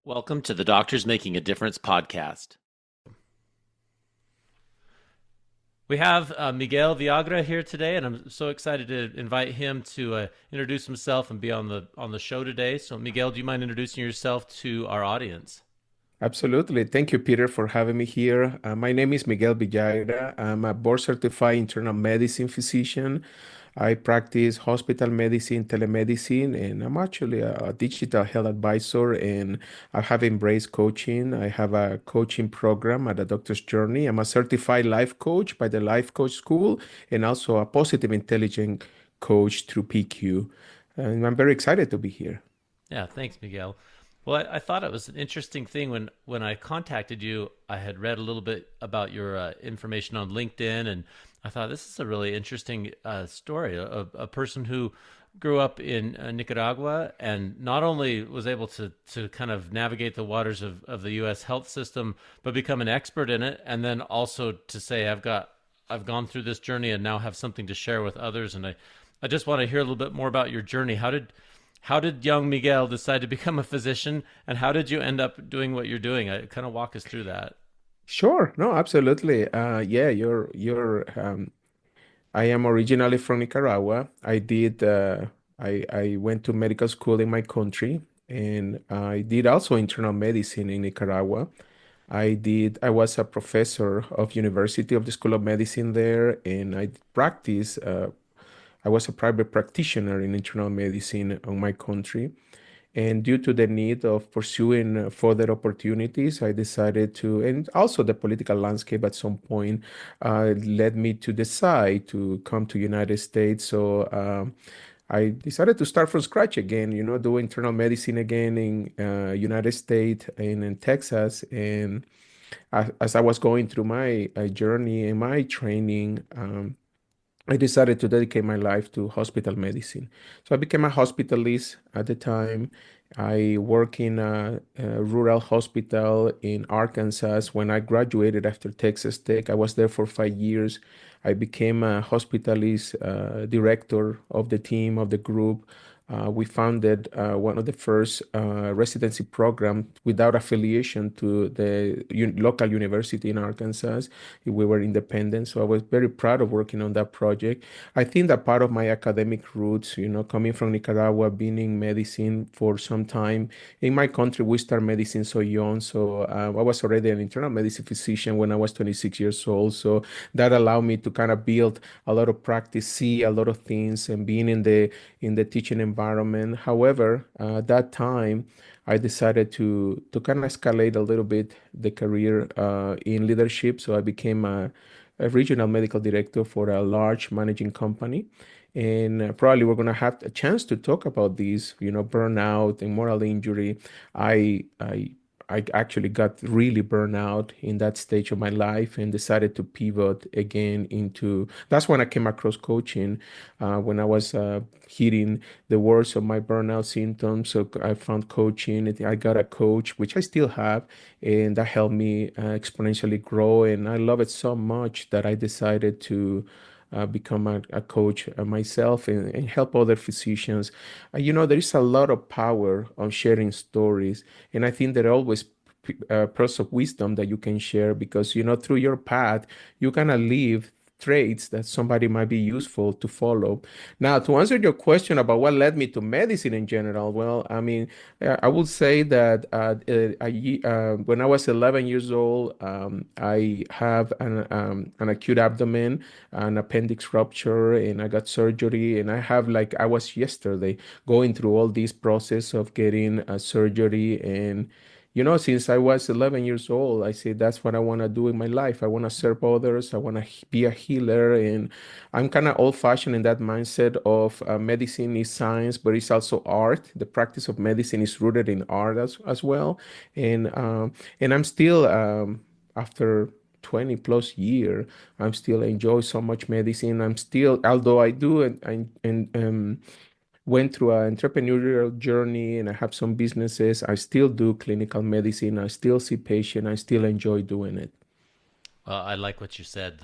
Welcome to the Doctors Making a Difference podcast. We have Miguel Viagra here today, and I'm so excited to invite him to introduce himself and be on the show today. So, Miguel, do you mind introducing yourself to our audience? Absolutely. Thank you, Peter, for having me here. My name is Miguel Villagra. I'm a board certified internal medicine physician. I practice hospital medicine, telemedicine, and I'm actually a digital health advisor. And I have embraced coaching. I have a coaching program at the Doctor's Journey. I'm a certified life coach by the Life Coach School and also a positive intelligence coach through PQ. And I'm very excited to be here. Yeah, thanks, Miguel. Well, I thought it was an interesting thing when I contacted you. I had read a little bit about your information on LinkedIn, and I thought this is a really interesting story. A person who grew up in Nicaragua and not only was able to kind of navigate the waters of the U.S. health system, but become an expert in it, and then also to say I've gone through this journey and now have something to share with others. And I just want to hear a little bit more about your journey. How did young Miguel decide to become a physician, and how did you end up doing what you're doing? I kind of walk us through that. Sure. No, absolutely. Yeah, you're I am originally from Nicaragua. I went to medical school in my country and I did also internal medicine in Nicaragua. I was a professor of University of the School of Medicine there and I was a private practitioner in internal medicine on my country. And due to the need of pursuing further opportunities, I decided to, and also the political landscape at some point led me to decide to come to United States. So I decided to start from scratch again, do internal medicine again in United States and in Texas. And as I was going through my journey and my training, I decided to dedicate my life to hospital medicine. So I became a hospitalist at the time. I work in a rural hospital in Arkansas. When I graduated after Texas Tech, I was there for 5 years. I became a hospitalist director of the team, of the group. We founded one of the first residency programs without affiliation to the local university in Arkansas. We were independent, so I was very proud of working on that project. I think that part of my academic roots, coming from Nicaragua, being in medicine for some time. In my country, we start medicine so young, so I was already an internal medicine physician when I was 26 years old. So that allowed me to kind of build a lot of practice, see a lot of things, and being in the teaching environment. However, at that time, I decided to kind of escalate a little bit the career in leadership. So I became a regional medical director for a large managing company. And probably we're going to have a chance to talk about these, burnout and moral injury. I, I, I actually got really burned out in that stage of my life and decided to pivot again into. That's when I came across coaching, when I was hitting the worst of my burnout symptoms. So I found coaching. I got a coach, which I still have, and that helped me exponentially grow. And I love it so much that I decided to become a coach myself and help other physicians. There is a lot of power on sharing stories, and I think there are always pearls of wisdom that you can share because through your path you kind of leave traits that somebody might be useful to follow. Now, to answer your question about what led me to medicine in general, well, I mean, I would say that when I was 11 years old, I have an acute abdomen, an appendix rupture, and I got surgery. And I have, like, I was yesterday going through all this process of getting a surgery. And since I was 11 years old, I said that's what I want to do in my life. I want to serve others. I want to be a healer. And I'm kind of old-fashioned in that mindset of medicine is science, but it's also art. The practice of medicine is rooted in art as well. And I'm still, after 20 plus year, I'm still enjoy so much medicine. I'm still, although I do and went through an entrepreneurial journey and I have some businesses. I still do clinical medicine. I still see patients. I still enjoy doing it. Well, I like what you said.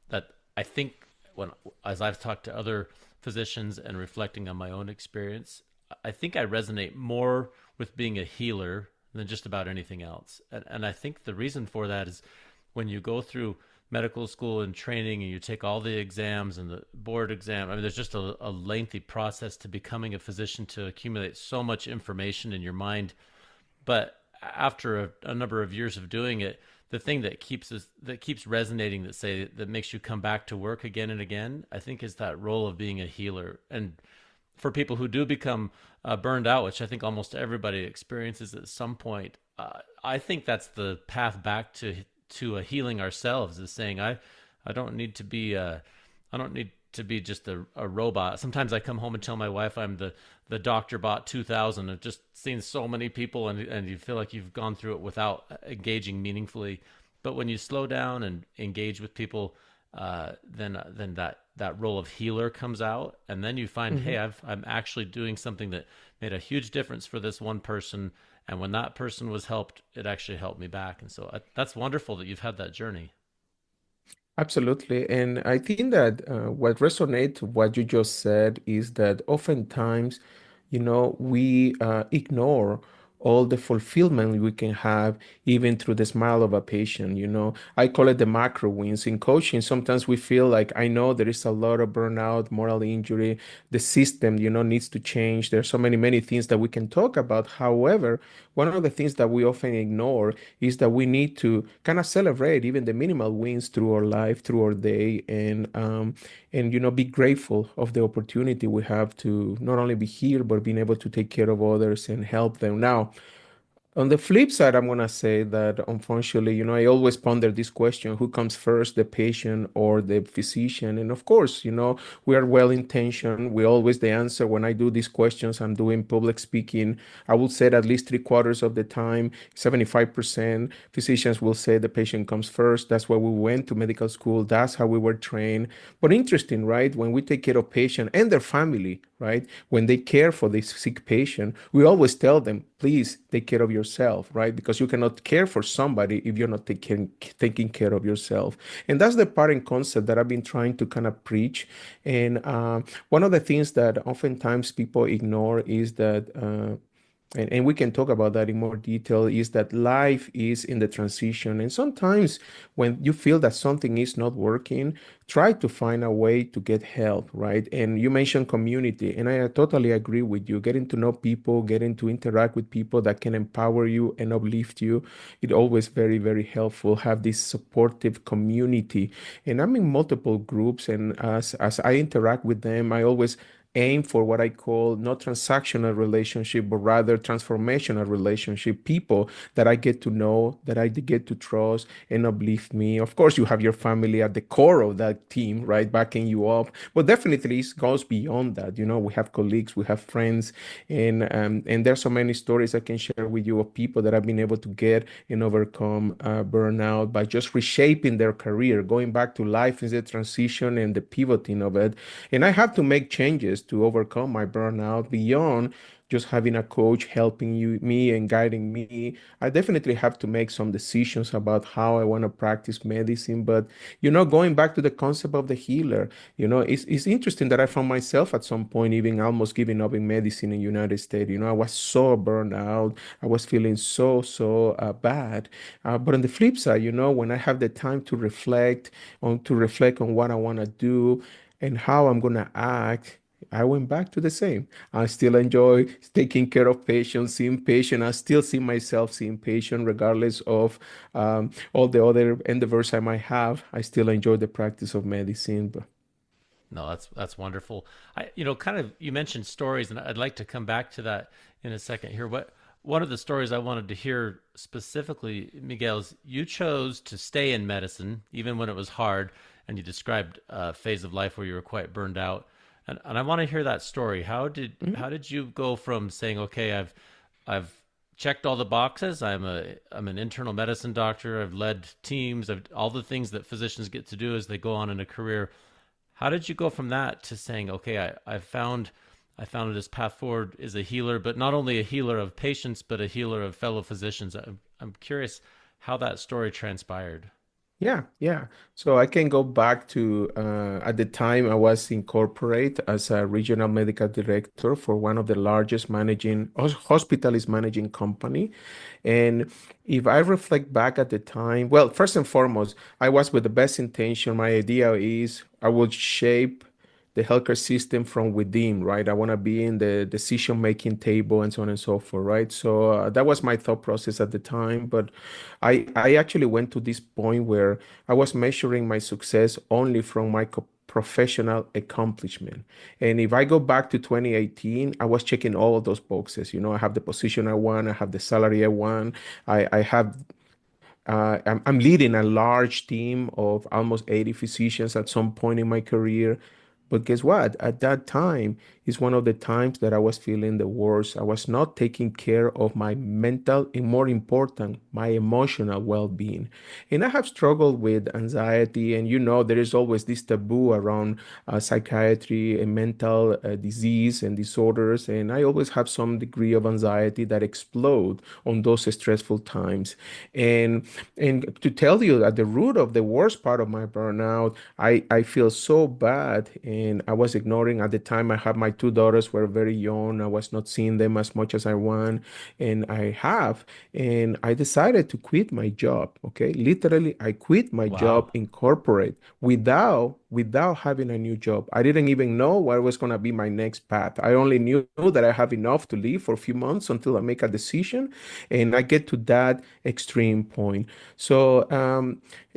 That I think when as I've talked to other physicians and reflecting on my own experience, I think I resonate more with being a healer than just about anything else. And I think the reason for that is when you go through medical school and training and you take all the exams and the board exam, I mean, there's just a lengthy process to becoming a physician to accumulate so much information in your mind. But after a number of years of doing it, the thing that keeps resonating, that makes you come back to work again and again, I think is that role of being a healer. And for people who do become burned out, which I think almost everybody experiences at some point, I think that's the path back to healing ourselves. Is saying I don't need to be I don't need to be just a robot. Sometimes I come home and tell my wife I'm the Doctor Bot 2000. I've just seen so many people, and you feel like you've gone through it without engaging meaningfully. But when you slow down and engage with people, then that role of healer comes out, and then you find, hey, I'm actually doing something that made a huge difference for this one person, and when that person was helped, it actually helped me back. And so that's wonderful that you've had that journey. Absolutely. And I think that what resonates what you just said is that oftentimes, we ignore all the fulfillment we can have even through the smile of a patient. I call it the macro wins. In coaching, sometimes we feel like I know there is a lot of burnout, moral injury, the system, needs to change. There's so many things that we can talk about. However, one of the things that we often ignore is that we need to kind of celebrate even the minimal wins through our life, through our day, and be grateful of the opportunity we have to not only be here but being able to take care of others and help them. Now, on the flip side, I'm going to say that unfortunately, I always ponder this question, who comes first, the patient or the physician? And of course, we are well intentioned. We always the answer when I do these questions, I'm doing public speaking. I will say at least three-quarters of the time, 75% physicians will say the patient comes first. That's why we went to medical school. That's how we were trained. But interesting, right? When we take care of patient and their family, right? When they care for this sick patient, we always tell them, please take care of yourself, right? Because you cannot care for somebody if you're not taking care of yourself. And that's the part and concept that I've been trying to kind of preach. And one of the things that oftentimes people ignore is that and we can talk about that in more detail, is that life is in the transition. And sometimes when you feel that something is not working, try to find a way to get help, right? And you mentioned community, and I totally agree with you. Getting to know people, getting to interact with people that can empower you and uplift you, it always very helpful. Have this supportive community. And I'm in multiple groups, and as I interact with them, I always aim for what I call not transactional relationship, but rather transformational relationship. People that I get to know, that I get to trust and uplift me. Of course, you have your family at the core of that team, right? Backing you up. But definitely it goes beyond that. We have colleagues, we have friends, and there's so many stories I can share with you of people that have been able to get and overcome burnout by just reshaping their career, going back to life is the transition and the pivoting of it. And I had to make changes to overcome my burnout beyond just having a coach helping me and guiding me. I definitely have to make some decisions about how I want to practice medicine. But, going back to the concept of the healer, it's interesting that I found myself at some point even almost giving up in medicine in the United States. I was so burned out. I was feeling so bad. But on the flip side, when I have the time to reflect on what I want to do and how I'm going to act, I went back to the same. I still enjoy taking care of patients, seeing patients. I still see myself seeing patients, regardless of all the other endeavors I might have. I still enjoy the practice of medicine. But No, that's wonderful. Kind of you mentioned stories, and I'd like to come back to that in a second here. What one of the stories I wanted to hear specifically, Miguel, is you chose to stay in medicine even when it was hard, and you described a phase of life where you were quite burned out. And I want to hear that story. mm, How did you go from saying, okay, I've checked all the boxes. I'm an internal medicine doctor. I've led teams. All the things that physicians get to do as they go on in a career. How did you go from that to saying, okay, I found this path forward as a healer, but not only a healer of patients, but a healer of fellow physicians. I'm curious how that story transpired. Yeah, yeah. So I can go back to at the time I was in corporate as a regional medical director for one of the largest hospitalist managing company. And if I reflect back at the time, well, first and foremost, I was with the best intention. My idea is I would shape the healthcare system from within, right? I want to be in the decision-making table and so on and so forth, right? So that was my thought process at the time. But I actually went to this point where I was measuring my success only from my professional accomplishment. And if I go back to 2018, I was checking all of those boxes. You know, I have the position I want, I have the salary I want, I have I'm leading a large team of almost 80 physicians at some point in my career. But guess what? At that time is one of the times that I was feeling the worst. I was not taking care of my mental and more important, my emotional well-being. And I have struggled with anxiety, and you know, there is always this taboo around psychiatry and mental disease and disorders. And I always have some degree of anxiety that explode on those stressful times. And and to tell you at the root of the worst part of my burnout, I feel so bad, and I was ignoring at the time. I had my two daughters were very young. I was not seeing them as much as I want, and and I decided to quit my job. Okay, literally, I quit my Wow. job in corporate without having a new job. I didn't even know what was gonna be my next path. I only knew that I have enough to live for a few months until I make a decision, and I get to that extreme point. So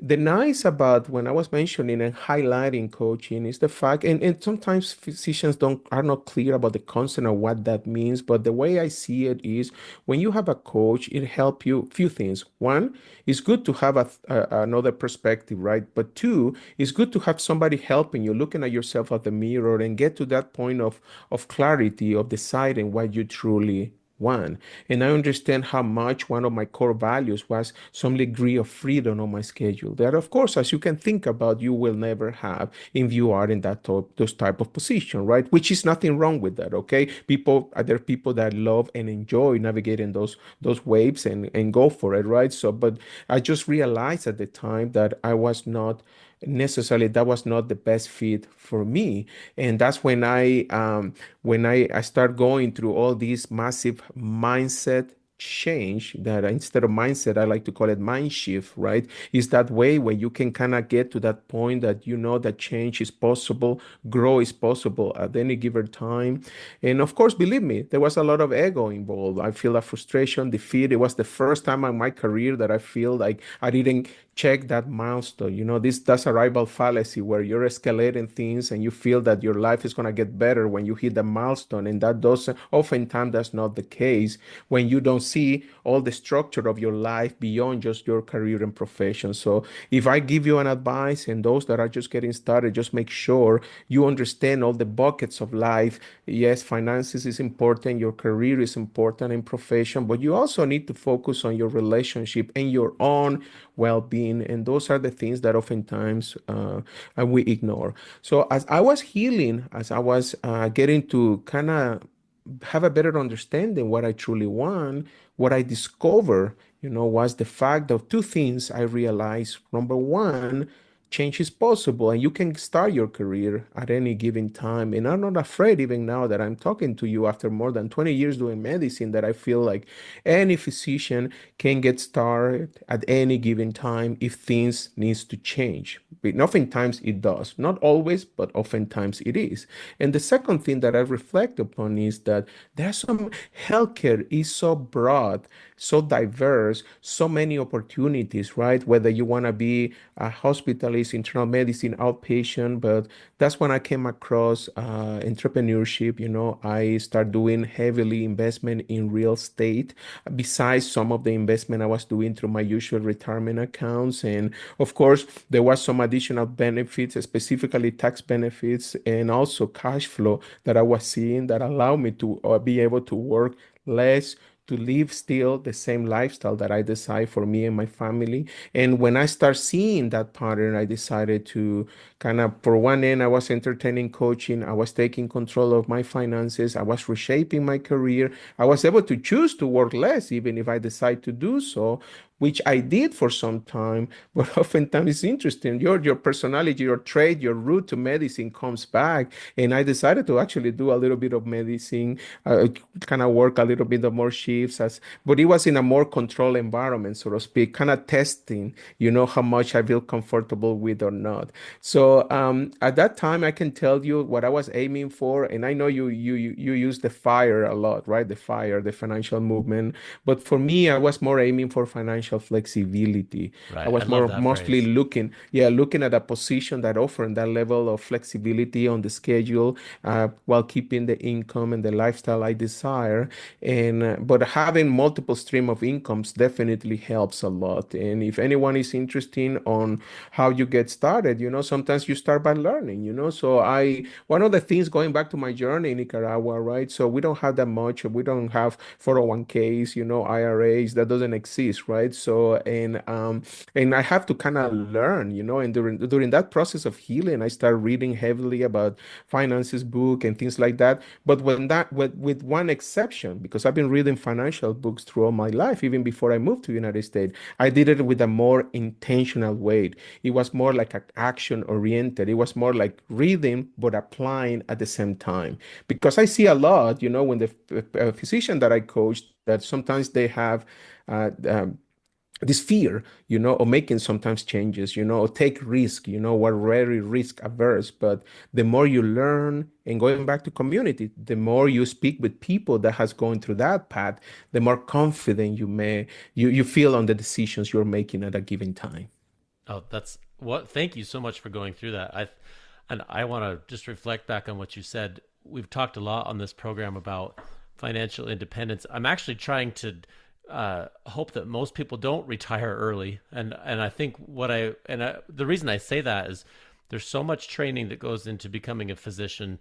the nice about when I was mentioning and highlighting coaching is the fact, and sometimes physicians don't are not clear about the concept of what that means. But the way I see it is when you have a coach, it helps you few things. One, it's good to have another perspective, right? But two, it's good to have somebody helping you, looking at yourself at the mirror and get to that point of clarity of deciding what you truly want. And I understand how much one of my core values was some degree of freedom on my schedule. That, of course, as you can think about, you will never have if you are in those type of position, right? Which is nothing wrong with that, okay? There are people that love and enjoy navigating those waves and go for it, right? So, but I just realized at the time that I was not necessarily that was not the best fit for me, and that's when I start going through all these massive mindset change that instead of mindset, I like to call it mind shift, right? Is that way where you can kind of get to that point that you know that change is possible, grow is possible at any given time. And of course, believe me, there was a lot of ego involved. I feel a frustration, defeat. It was the first time in my career that I feel like I didn't check that milestone. You know, that's a rival fallacy where you're escalating things and you feel that your life is gonna get better when you hit the milestone, and that doesn't oftentimes that's not the case when you don't see all the structure of your life beyond just your career and profession. So if I give you an advice and those that are just getting started, just make sure you understand all the buckets of life. Yes, finances is important, your career is important in profession, but you also need to focus on your relationship and your own well-being, and those are the things that oftentimes we ignore. So as I was healing, as I was getting to kind of have a better understanding what I truly want, what I discovered, was the fact of two things I realized. Number one, change is possible and you can start your career at any given time. And I'm not afraid even now that I'm talking to you after more than 20 years doing medicine, that I feel like any physician can get started at any given time if things needs to change. But oftentimes it does. Not always, but oftentimes it is. And the second thing that I reflect upon is that there's some healthcare is so broad, so diverse, so many opportunities, right? Whether you want to be a hospitalist, internal medicine, outpatient, but that's when I came across entrepreneurship. I started doing heavily investment in real estate, besides some of the investment I was doing through my usual retirement accounts. And of course, there was some additional benefits, specifically tax benefits and also cash flow that I was seeing that allowed me to be able to work less, to live still the same lifestyle that I decide for me and my family. And when I start seeing that pattern, I decided to kind of, for one end, I was entertaining coaching, I was taking control of my finances, I was reshaping my career, I was able to choose to work less, even if I decide to do so. which I did for some time. But oftentimes it's interesting. Your personality, your trait, your route to medicine comes back. And I decided to actually do a little bit of medicine, kind of work a little bit of more shifts but it was in a more controlled environment, so to speak, kind of testing, how much I feel comfortable with or not. So at that time, I can tell you what I was aiming for, and I know you use the fire a lot, right? The fire, the financial movement. But for me, I was more aiming for financial flexibility. I Right. I was love more that mostly phrase. looking at a position that offered that level of flexibility on the schedule, while keeping the income and the lifestyle I desire. And but having multiple stream of incomes definitely helps a lot. And if anyone is interested on how you get started, sometimes you start by learning. So one of the things, going back to my journey in Nicaragua, right? So we don't have that much. We don't have 401ks, IRAs. That doesn't exist, right? So and I have to kind of learn, and during that process of healing, I start reading heavily about finances book and things like that. But with one exception, because I've been reading financial books throughout my life, even before I moved to the United States, I did it with a more intentional way. It was more like an action oriented. It was more like reading but applying at the same time. Because I see a lot, when the physician that I coach, that sometimes they have this fear, of making sometimes changes, or take risk, we're very risk averse. But the more you learn and going back to community, the more you speak with people that has gone through that path, the more confident you feel on the decisions you're making at a given time. Oh, that's what. Thank you so much for going through that. I want to just reflect back on what you said. We've talked a lot on this program about financial independence. I'm actually trying to hope that most people don't retire early, and I think the reason I say that is there's so much training that goes into becoming a physician.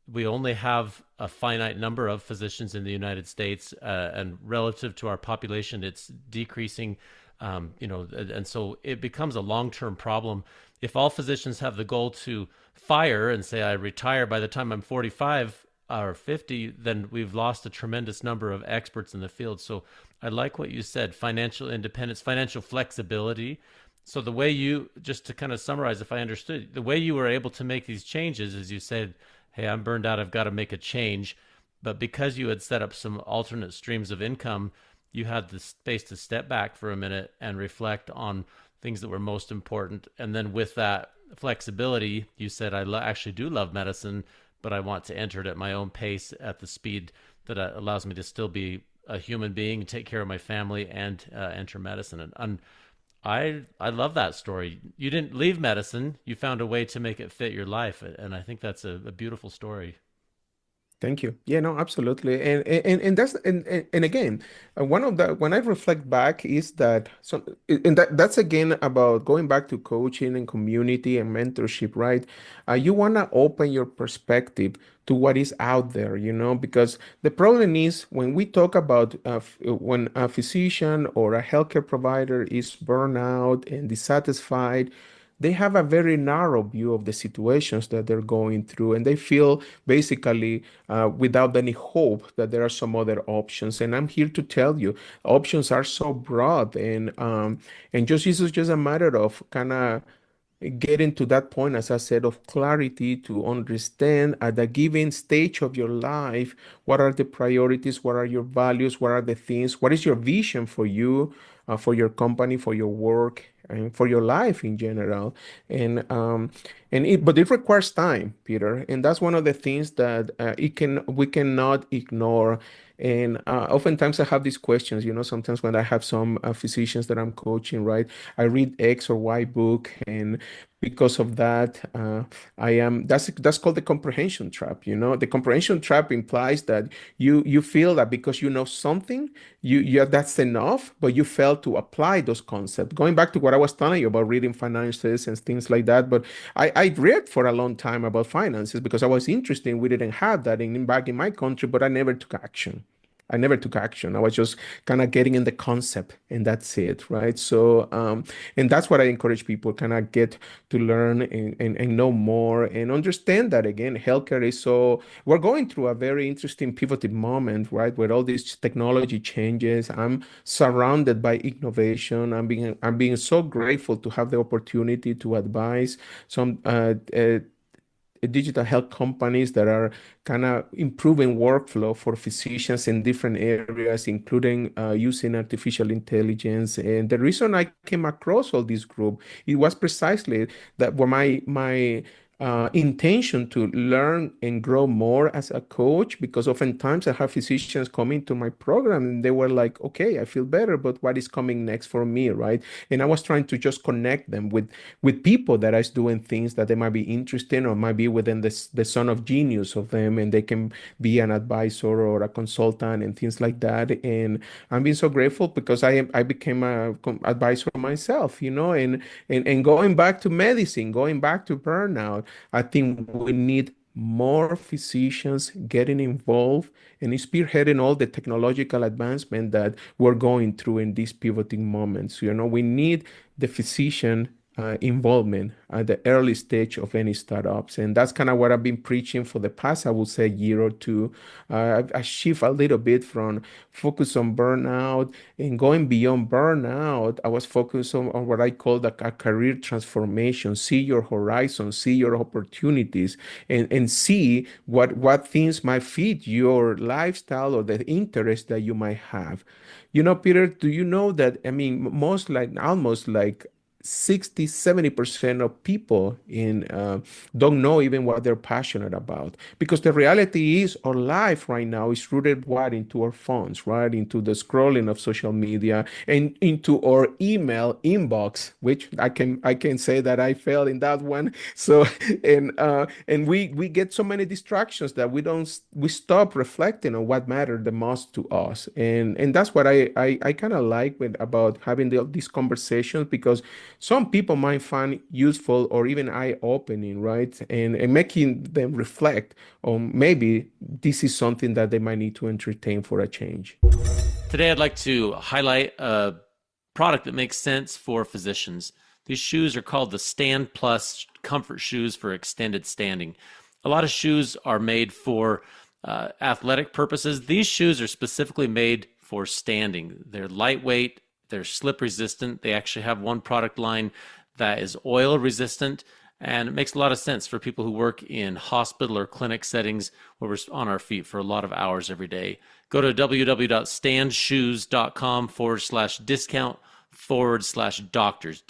We only have a finite number of physicians in the United States, and relative to our population, it's decreasing. And so it becomes a long-term problem. If all physicians have the goal to fire and say I retire by the time I'm 45 or 50, then we've lost a tremendous number of experts in the field. So I like what you said: financial independence, financial flexibility. So the way you, just to kind of summarize, if I understood, the way you were able to make these changes is you said, hey, I'm burned out, I've got to make a change. But because you had set up some alternate streams of income, you had the space to step back for a minute and reflect on things that were most important. And then with that flexibility, you said, actually do love medicine, but I want to enter it at my own pace, at the speed that allows me to still be a human being, take care of my family, and enter medicine. And I love that story. You didn't leave medicine; you found a way to make it fit your life, and I think that's a beautiful story. Thank you. Yeah, no, absolutely. And that's and again, one of the when I reflect back is that that's again about going back to coaching and community and mentorship, right? You want to open your perspective to what is out there, because the problem is when we talk about when a physician or a healthcare provider is burnout and dissatisfied, they have a very narrow view of the situations that they're going through, and they feel basically without any hope that there are some other options. And I'm here to tell you, options are so broad, and just it's just a matter of kind of getting to that point, as I said, of clarity to understand at a given stage of your life what are the priorities, what are your values, what are the things, what is your vision for you, for your company, for your work, and for your life in general. But it requires time, Peter, and that's one of the things that we cannot ignore. And oftentimes I have these questions, sometimes when I have some physicians that I'm coaching, right? I read X or Y book, and because of that, that's called the comprehension trap. The comprehension trap implies that you feel that because you know something, that's enough, but you fail to apply those concepts. Going back to what I was telling you about reading finances and things like that, but I read for a long time about finances because I was interested. We didn't have that back in my country, but I never took action. I never took action. I was just kind of getting in the concept, and that's it, right? So, and that's what I encourage people kind of get to learn and know more and understand that again, healthcare is so, we're going through a very interesting pivotal moment, right? Where all these technology changes. I'm surrounded by innovation. I'm being so grateful to have the opportunity to advise some digital health companies that are kind of improving workflow for physicians in different areas, including using artificial intelligence. And the reason I came across all this group, it was precisely that were my intention to learn and grow more as a coach, because oftentimes I have physicians come into my program and they were like, okay, I feel better, but what is coming next for me, right? And I was trying to just connect them with people that is doing things that they might be interested in or might be within the zone of genius of them, and they can be an advisor or a consultant and things like that. And I'm being so grateful because I became a advisor myself, and going back to medicine, going back to burnout, I think we need more physicians getting involved and spearheading all the technological advancement that we're going through in these pivoting moments. We need the physician involvement at the early stage of any startups. And that's kind of what I've been preaching for the past, I would say, year or two. I shift a little bit from focus on burnout and going beyond burnout. I was focused on what I call a career transformation. See your horizon, see your opportunities, and see what things might fit your lifestyle or the interest that you might have. Peter, do you know that, I mean, almost like 60-70% of people in don't know even what they're passionate about, because the reality is our life right now is rooted right into our phones, right into the scrolling of social media and into our email inbox, which I can say that I fell in that one. So and we get so many distractions that we stop reflecting on what mattered the most to us. And that's what I kind of like about having these conversations, because some people might find useful or even eye-opening, right? And making them reflect on maybe this is something that they might need to entertain for a change. Today, I'd like to highlight a product that makes sense for physicians. These shoes are called the Stand Plus comfort shoes for extended standing. A lot of shoes are made for athletic purposes. These shoes are specifically made for standing. They're lightweight, they're slip resistant. They actually have one product line that is oil resistant. And it makes a lot of sense for people who work in hospital or clinic settings where we're on our feet for a lot of hours every day. Go to www.standshoes.com/discount/doctors, DOCTORS,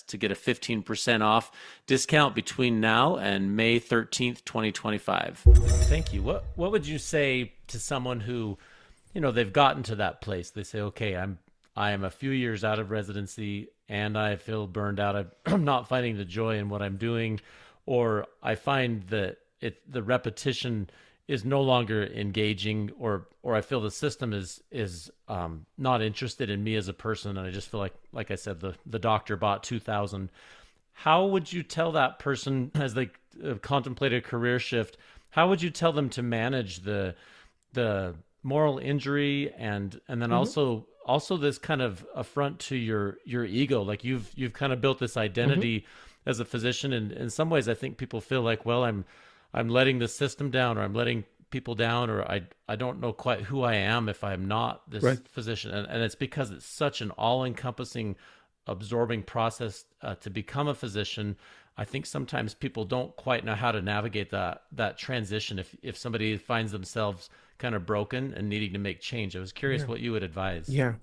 to get a 15% off discount between now and May 13th, 2025. Thank you. What would you say to someone who, they've gotten to that place? They say, okay, I am a few years out of residency and I feel burned out. I'm not finding the joy in what I'm doing, or I find that the repetition is no longer engaging, or I feel the system is not interested in me as a person, and I just feel like I said, the doctor bought 2,000. How would you tell that person as they contemplate a career shift? How would you tell them to manage the moral injury and then Hmm. also this kind of affront to your ego? Like you've kind of built this Hmm. identity as a physician, and in some ways I think people feel like, well, I'm letting the system down, or I'm letting people down, or I don't know quite who I am if I'm not this Right. physician. And it's because it's such an all-encompassing, absorbing process to become a physician. I think sometimes people don't quite know how to navigate that transition if somebody finds themselves kind of broken and needing to make change. I was curious Yeah. what you would advise. Yeah.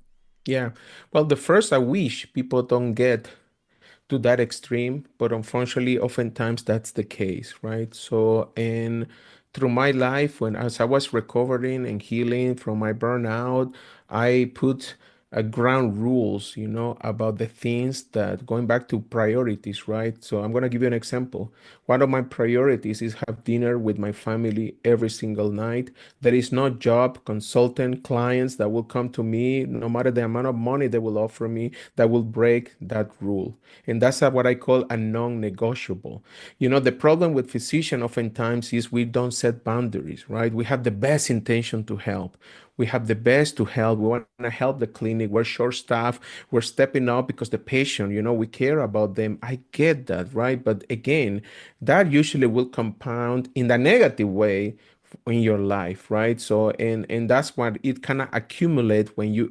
Yeah. Well, the first, I wish people don't get to that extreme, but unfortunately, oftentimes that's the case, right? So, and through my life, when as I was recovering and healing from my burnout, I put ground rules, about the things that going back to priorities, right? So I'm going to give you an example. One of my priorities is have dinner with my family every single night. There is no job, consultant, clients that will come to me, no matter the amount of money they will offer me, that will break that rule. And that's what I call a non-negotiable. The problem with physician oftentimes is we don't set boundaries, right? We have the best intention to help. We have the best to help. We want to help the clinic. We're short staff. We're stepping up because the patient, we care about them. I get that, right? But again, that usually will compound in the negative way in your life, right? So and that's what it kind of accumulate when you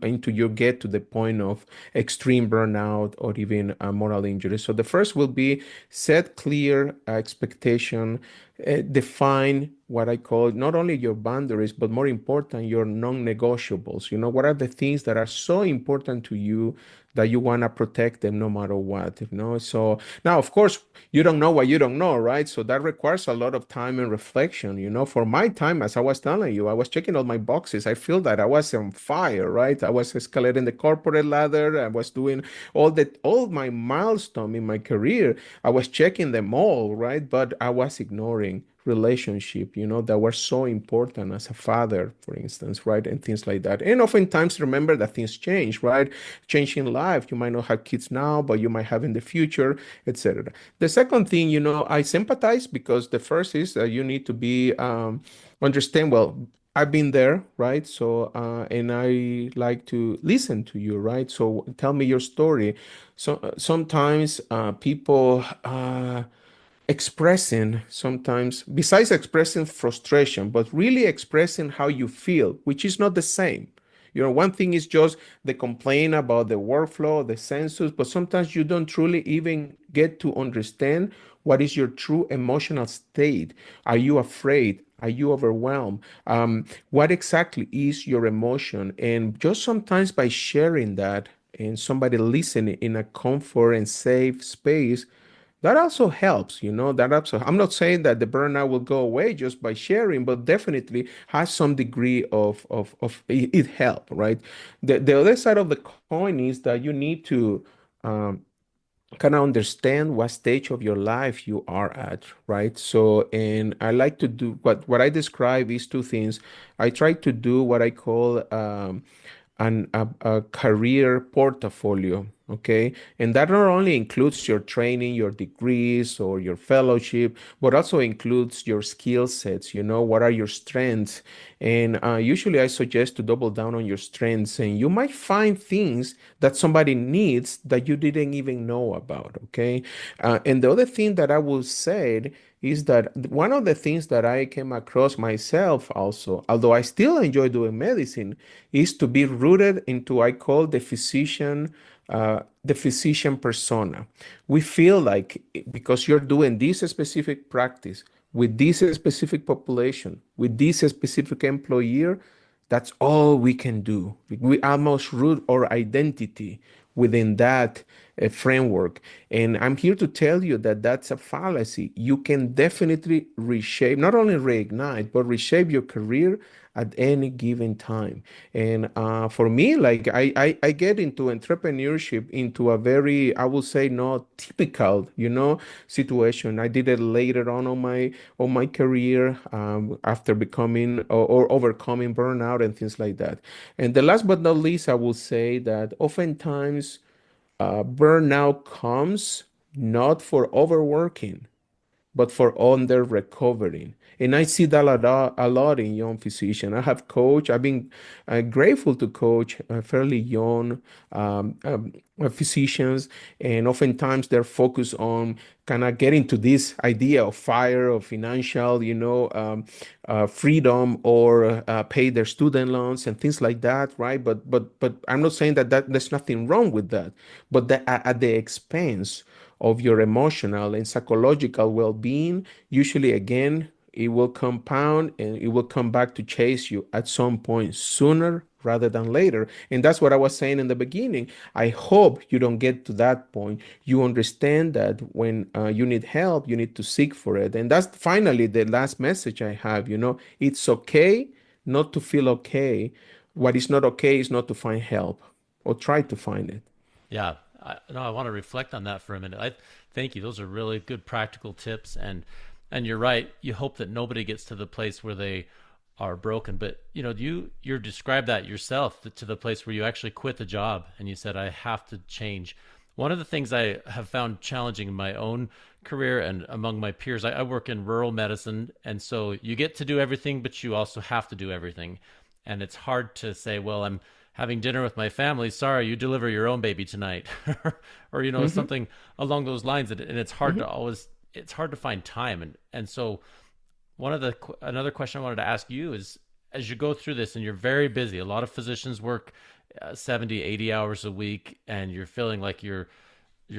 get to the point of extreme burnout or even moral injury. So the first will be set clear expectation, define what I call not only your boundaries, but more important, your non-negotiables. What are the things that are so important to you that you want to protect them no matter what. So now, of course, you don't know what you don't know, right? So that requires a lot of time and reflection. For my time, as I was telling you, I was checking all my boxes. I feel that I was on fire, right? I was escalating the corporate ladder. I was doing all my milestone in my career. I was checking them all, right? But I was ignoring relationship, that were so important as a father, for instance, right? And things like that. And oftentimes remember that things change, right? Change in life. You might not have kids now, but you might have in the future, etc. The second thing, I sympathize because the first is that you need to be understand, well, I've been there, right? So, and I like to listen to you, right? So tell me your story. So sometimes people expressing sometimes, besides expressing frustration, but really expressing how you feel, which is not the same. One thing is just the complaint about the workflow, the census, but sometimes you don't truly even get to understand what is your true emotional state. Are you afraid? Are you overwhelmed? What exactly is your emotion? And just sometimes by sharing that and somebody listening in a comfort and safe space, that also helps. That also, I'm not saying that the burnout will go away just by sharing, but definitely has some degree of it help, right? The other side of the coin is that you need to um, kind of understand what stage of your life you are at, right? So, and I like to do what I describe is two things. I try to do what I call a career portfolio. Okay. And that not only includes your training, your degrees, or your fellowship, but also includes your skill sets. What are your strengths? And usually I suggest to double down on your strengths, and you might find things that somebody needs that you didn't even know about. Okay. And the other thing that I will say is that one of the things that I came across myself also, although I still enjoy doing medicine, is to be rooted into I call the physician persona. We feel like because you're doing this specific practice with this specific population, with this specific employer, that's all we can do. We almost root our identity within that framework. And I'm here to tell you that that's a fallacy. You can definitely reshape, not only reignite, but reshape your career at any given time. And for me, like I get into entrepreneurship into a very, I will say, not typical, situation. I did it later on my career after becoming or overcoming burnout and things like that. And the last but not least, I will say that oftentimes burnout comes not for overworking but for under recovering. And I see that a lot in young physicians. I have coached, I've been grateful to coach fairly young physicians, and oftentimes they're focused on kind of getting to this idea of fire, of financial, freedom, or pay their student loans and things like that, right? But I'm not saying that there's nothing wrong with that, but at the expense of your emotional and psychological well-being, usually again, it will compound and it will come back to chase you at some point sooner rather than later. And that's what I was saying in the beginning. I hope you don't get to that point. You understand that when you need help, you need to seek for it. And that's finally the last message I have. It's okay not to feel okay. What is not okay is not to find help. or try to find it. Yeah, no, I want to reflect on that for a minute. I thank you. Those are really good practical tips, and you're right. You hope that nobody gets to the place where they are broken. But you know, you described that yourself to the place where you actually quit the job and you said, I have to change. One of the things I have found challenging in my own career and among my peers, I work in rural medicine, and so you get to do everything, but you also have to do everything, and it's hard to say, well, I'm having dinner with my family. Sorry, you deliver your own baby tonight, or you know Hmm. something along those lines. And it's hard to Hmm. always it's hard to find time. And so one of the another question I wanted to ask you is, as you go through this and you're very busy, a lot of physicians work 70, 80 hours a week, and you're feeling like you're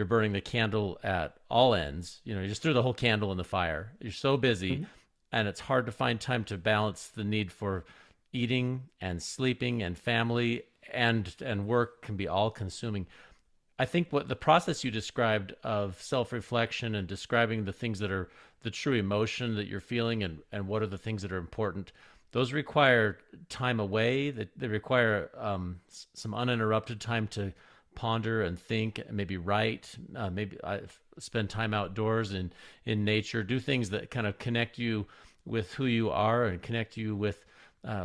burning the candle at all ends. You know, you just threw the whole candle in the fire. You're so busy, Hmm. and it's hard to find time to balance the need for eating and sleeping and family and work can be all consuming. I think what the process you described of self-reflection and describing the things that are the true emotion that you're feeling and what are the things that are important, those require time away, that they require some uninterrupted time to ponder and think, maybe write, maybe spend time outdoors and in nature, do things that kind of connect you with who you are and connect you with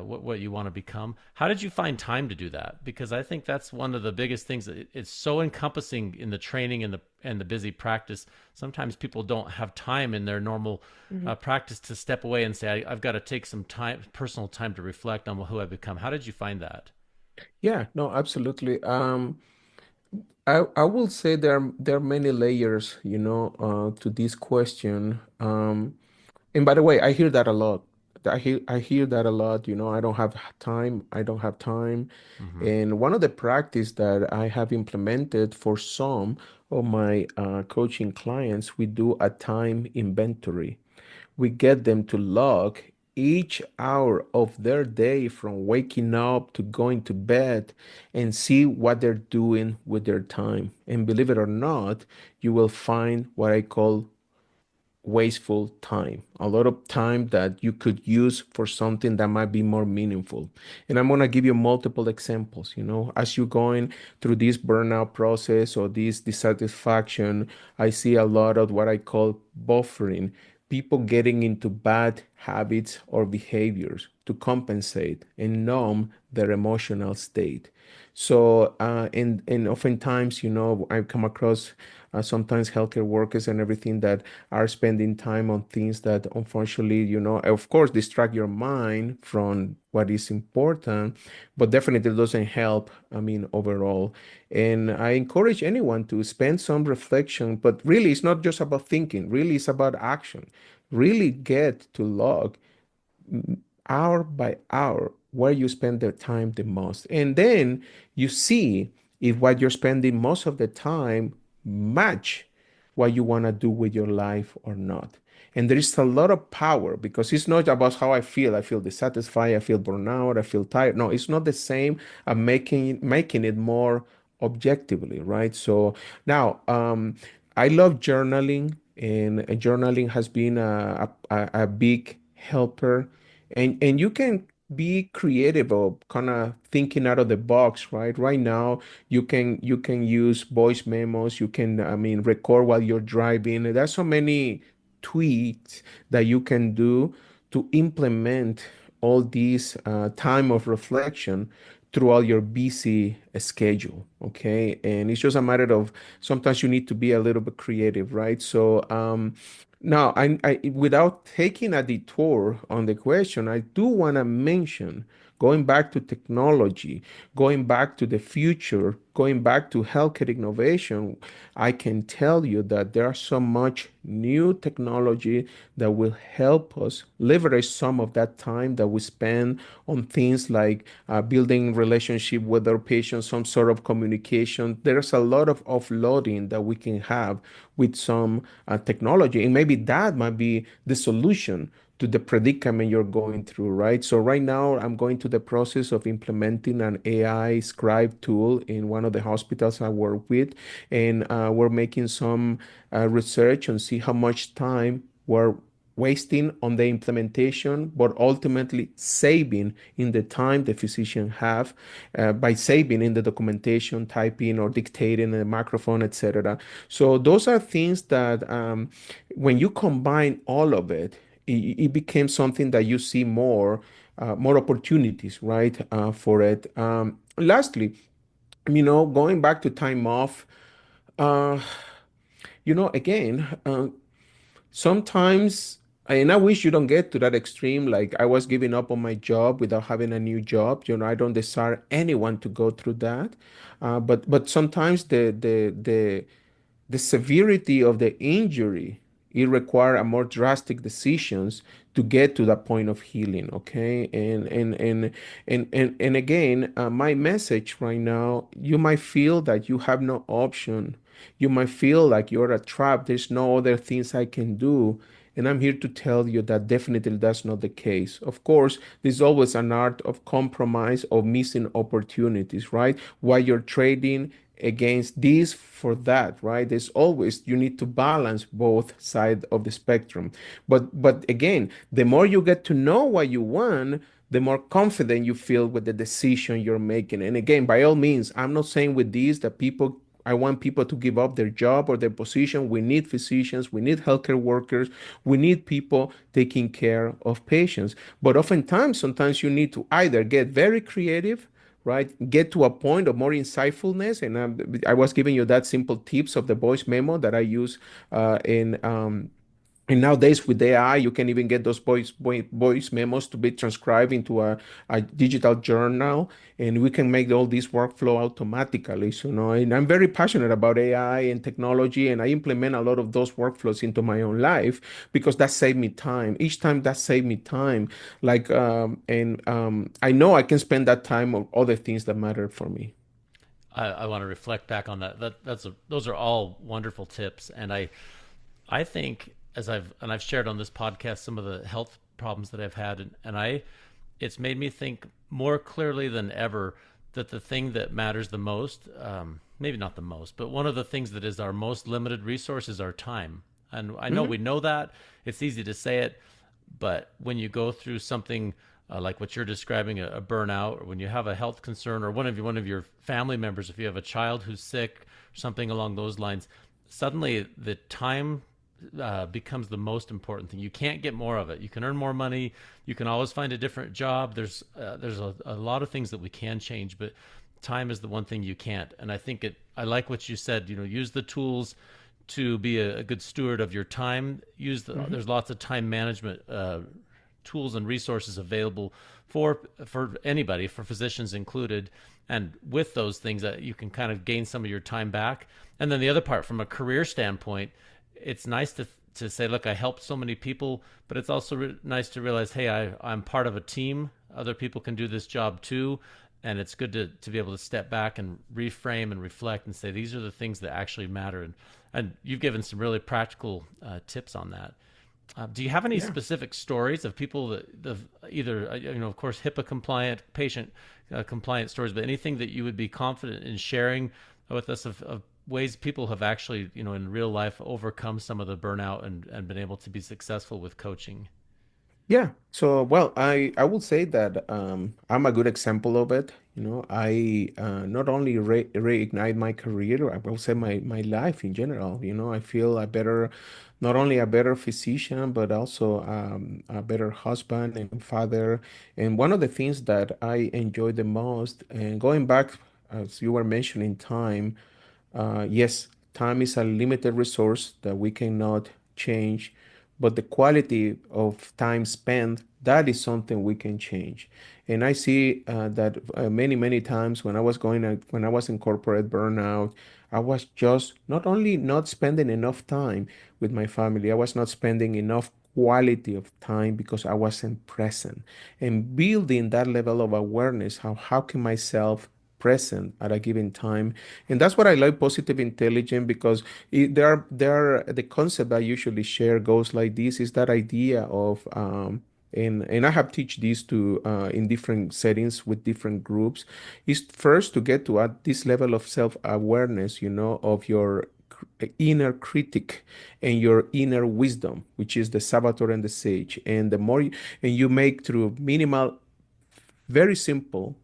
what you want to become. How did you find time to do that? Because I think that's one of the biggest things. It's so encompassing in the training and the busy practice. Sometimes people don't have time in their normal Hmm. practice to step away and say, I've got to take some time, personal time to reflect on who I've become. How did you find that? Yeah, no, absolutely. I will say there are many layers, to this question. And by the way, I hear that a lot. I hear that a lot. I don't have time. I don't have time. Mm-hmm. And one of the practice that I have implemented for some of my coaching clients, we do a time inventory. We get them to log each hour of their day from waking up to going to bed and see what they're doing with their time. And believe it or not, you will find what I call wasteful time, a lot of time that you could use for something that might be more meaningful. And I'm going to give you multiple examples. As you're going through this burnout process or this dissatisfaction, I see a lot of what I call buffering, people getting into bad habits or behaviors to compensate and numb their emotional state. So, and oftentimes, I come across sometimes healthcare workers and everything that are spending time on things that unfortunately, of course, distract your mind from what is important, but definitely doesn't help, I mean, overall. And I encourage anyone to spend some reflection, but really, it's not just about thinking, really, it's about action. Really get to log hour by hour where you spend the time the most. And then you see if what you're spending most of the time match what you want to do with your life or not. And there is a lot of power because it's not about how I feel. I feel dissatisfied, I feel burnout, I feel tired. No, it's not the same. I'm making it more objectively, right? So now I love journaling, and journaling has been a big helper, and you can be creative or kind of thinking out of the box, right now you can use voice memos. You can, I mean, record while you're driving. There's so many tweaks that you can do to implement all these time of reflection throughout your busy schedule. Okay, and it's just a matter of sometimes you need to be a little bit creative, right? So now, without taking a detour on the question, I do want to mention going back to technology, going back to the future, going back to healthcare innovation. I can tell you that there are so much new technology that will help us leverage some of that time that we spend on things like building relationship with our patients, some sort of communication. There's a lot of offloading that we can have with some technology, and maybe that might be the solution to the predicament you're going through, right? So right now, I'm going through the process of implementing an AI scribe tool in one of the hospitals I work with, and we're making some research and see how much time we're wasting on the implementation, but ultimately saving in the time the physician have by saving in the documentation, typing or dictating in the microphone, etc. So those are things that when you combine all of it, it became something that you see more opportunities, right, for it. Lastly, going back to time off, uh, again, sometimes, and I wish you don't get to that extreme. Like I was giving up on my job without having a new job. I don't desire anyone to go through that. But sometimes the severity of the injury, it require a more drastic decisions to get to that point of healing. Okay, and again, my message right now, you might feel that you have no option. You might feel like you're a trap. There's no other things I can do. And I'm here to tell you that definitely that's not the case. Of course, there's always an art of compromise, of missing opportunities, right? While you're trading against this for that, right? There's always, you need to balance both sides of the spectrum. But again, the more you get to know what you want, the more confident you feel with the decision you're making. And again, by all means, I'm not saying with this that I want people to give up their job or their position. We need physicians, we need healthcare workers, we need people taking care of patients. But oftentimes, sometimes you need to either get very creative, right? Get to a point of more insightfulness. And I was giving you that simple tips of the voice memo that I use and nowadays with AI, you can even get those voice memos to be transcribed into a digital journal, and we can make all this workflow automatically. So, and I'm very passionate about AI and technology, and I implement a lot of those workflows into my own life because that saved me time. Each time that saved me time, like, and I know I can spend that time on other things that matter for me. I want to reflect back on that. Those are all wonderful tips, and I think I've shared on this podcast some of the health problems that I've had, and it's made me think more clearly than ever that the thing that matters the most, maybe not the most, but one of the things that is our most limited resource is our time. And I know Mhm. we know that it's easy to say it, but when you go through something like what you're describing, a burnout, or when you have a health concern, or one of your family members, if you have a child who's sick, something along those lines, suddenly the time becomes the most important thing. You can't get more of it. You can earn more money. You can always find a different job. There's a lot of things that we can change, but time is the one thing you can't. And I think I like what you said. Use the tools to be a good steward of your time. Mhm. There's lots of time management tools and resources available for anybody, for physicians included. And with those things, that you can kind of gain some of your time back. And then the other part, from a career standpoint, it's nice to say, look, I helped so many people, but it's also nice to realize, hey, I'm part of a team. Other people can do this job too. And it's good to be able to step back and reframe and reflect and say, these are the things that actually matter. And you've given some really practical tips on that. Do you have any Yeah. specific stories of people that have either, of course, HIPAA compliant, patient compliant stories, but anything that you would be confident in sharing with us of ways people have actually, in real life overcome some of the burnout and been able to be successful with coaching? Yeah. So, well, I will say that I'm a good example of it. I not only reignite my career, I will say my life in general. I feel not only a better physician, but also a better husband and father. And one of the things that I enjoy the most, and going back, as you were mentioning, time. Yes, time is a limited resource that we cannot change, but the quality of time spent, that is something we can change. And I see that many times when I was in corporate burnout, I was just not only not spending enough time with my family, I was not spending enough quality of time because I wasn't present. And building that level of awareness, how can myself present at a given time, and that's what I like positive intelligence because the concept I usually share goes like this is that idea of and I have teach this to in different settings with different groups is first to get to at this level of self-awareness, of your inner critic and your inner wisdom, which is the saboteur and the sage. And the more and you make through minimal, very simple